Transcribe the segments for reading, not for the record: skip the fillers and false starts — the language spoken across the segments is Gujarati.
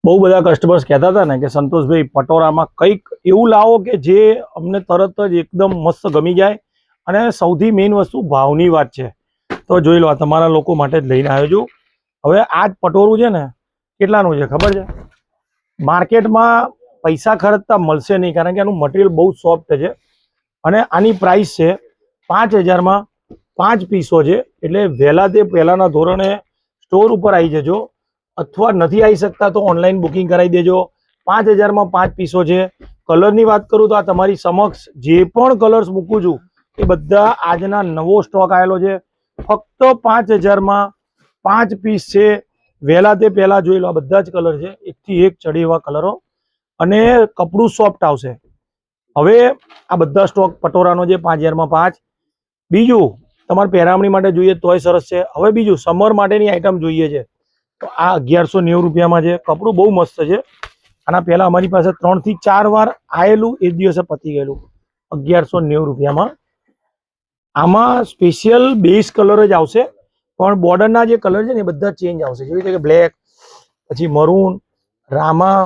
બહુ બધા કસ્ટમર્સ કહેતા હતા ને કે સંતોષભાઈ પટોરામાં કંઈક એવું લાવો કે જે અમને તરત જ એકદમ મસ્ત ગમી જાય, અને સૌથી મેઇન વસ્તુ ભાવની વાત છે. તો જોઈ લો, આ તમારા લોકો માટે જ લઈને આવ્યો છું. હવે આ જ પટોરું છે ને કેટલાનું છે ખબર છે? માર્કેટમાં પૈસા ખર્ચતા મળશે નહીં, કારણ કે આનું મટીરિયલ બહુ સોફ્ટ છે અને આની પ્રાઇસ છે 5000માં 5 પીસો છે. એટલે વહેલા તે પહેલાના ધોરણે સ્ટોર ઉપર આવી જજો, અથવા નથી આવી શકતા તો ઓનલાઈન બુકિંગ કરાવી દેજો. 5000માં 5 પીસો છે. કલરની વાત કરું તો આ તમારી સમક્ષ જે પણ કલર્સ મૂકું છું એ બધા આજના નવો સ્ટોક આવેલો છે. ફક્ત 5000માં 5 પીસ છે. વહેલા તે પહેલા જોઈ લો, આ બધા જ કલર છે, એકથી એક ચડી એવા કલરો, અને કપડું સોફ્ટ આવશે. હવે આ બધા સ્ટોક પટોરાનો છે 5000માં 5. બીજું તમારે પહેરામણી માટે જોઈએ તોય સરસ છે. હવે બીજું સમર માટેની આઈટમ જોઈએ છે તો આ 1190 રૂપિયામાં છે. કપડું બહુ મસ્ત છે. આના પહેલા અમારી પાસે 3 થી 4 વાર આવેલું, એ દિવસે પતી ગયેલું. 1190 રૂપિયામાં. આમાં સ્પેશિયલ બેઝ કલર જ આવશે, પણ બોર્ડરના જે કલર છે ને એ બધા ચેન્જ આવશે. જેવી રીતે કે બ્લેક, પછી મરૂન, રામા,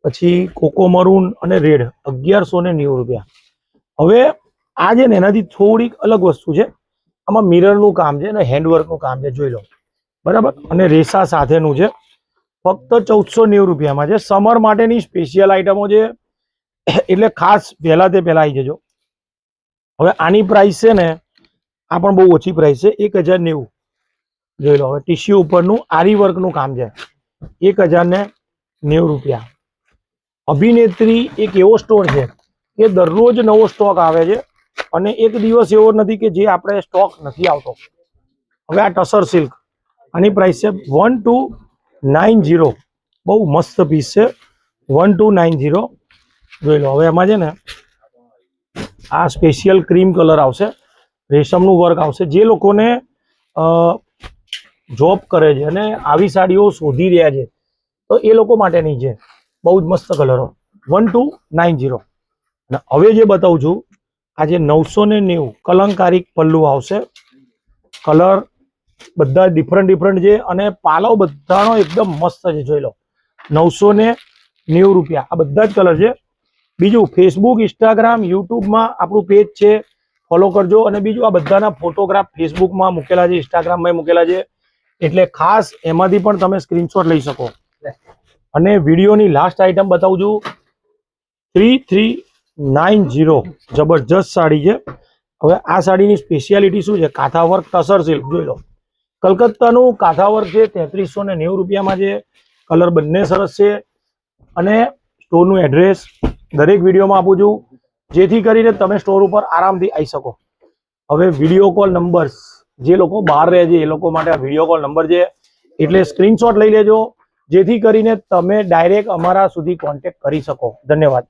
પછી કોકો મરૂન અને રેડ. 1190 રૂપિયા. હવે આ છે ને એનાથી થોડીક અલગ વસ્તુ છે. આમાં મિરરનું કામ છે અને હેન્ડવર્કનું કામ છે, જોઈ લો. બરાબર. અને રેસા સાથેનું છે. ફક્ત 1490 રૂપિયામાં છે. સમર માટેની સ્પેશિયલ આઈટમો છે, એટલે ખાસ પહેલા તે પહેલા આવી જજો. હવે આની પ્રાઇસ છે ને, આ પણ બહુ ઓછી પ્રાઇસ છે, 1090. જોઈ લો. હવે ટીશ્યુ ઉપરનું આરી વર્કનું કામ છે, 1090 રૂપિયા. અભિનેત્રી એક એવો સ્ટોર છે કે દરરોજ નવો સ્ટોક આવે છે, અને એક દિવસ એવો નથી કે જે આપણે સ્ટોક નથી આવતો. હવે આ ટસર સિલ્ક, આની પ્રાઇસ છે 1290. બહુ મસ્ત પીસ છે, 1290. જોઈ લો. હવે એમાં છે ને આ સ્પેશિયલ ક્રીમ કલર આવશે, રેશમનું વર્ક આવશે. જે લોકોને જોબ કરે છે અને આવી સાડીઓ શોધી રહ્યા છે તો એ લોકો માટેની છે. બહુ જ મસ્ત કલરો, 1290. અને હવે જે બતાવું છું, આજે 990 કલંકારી પલ્લુ આવશે. કલર બધા ડિફરન્ટ છે, અને પાલવ બધાનો એકદમ મસ્ત છે. જોઈ લો. 990 રૂપિયા. આ બધા જ કલર છે. બીજું, ફેસબુક, ઇન્સ્ટાગ્રામ, યુટ્યુબમાં આપણું પેજ છે, ફોલો કરજો. અને બીજું, આ બધાના ફોટોગ્રાફ ફેસબુકમાં મૂકેલા છે, ઇન્સ્ટાગ્રામમાં મૂકેલા છે, એટલે ખાસ એમાંથી પણ તમે સ્ક્રીનશોટ લઈ શકો. અને વિડીયોની લાસ્ટ આઈટમ બતાવું છું, 3390. જબરજસ્ત સાડી છે. હવે આ સાડીની સ્પેશિયાલિટી શું છે? કાંથા વર્ક ટસર સિલ્ક. જોઈ લો. કલકત્તાનું કાંથા વર્ક છે, 3390 રૂપિયામાં છે. કલર બંને સરસ છે. અને સ્ટોરનું એડ્રેસ દરેક વિડીયોમાં આપું છું, જેથી કરીને તમે સ્ટોર ઉપર આરામથી આવી શકો. હવે વિડીયો કોલ નંબર્સ, જે લોકો બહાર રહે છે એ લોકો માટે આ વિડીયો કોલ નંબર છે, એટલે સ્ક્રીનશોટ લઈ લેજો, જેથી કરીને તમે ડાયરેક્ટ અમારા સુધી કોન્ટેક્ટ કરી શકો. ધન્યવાદ.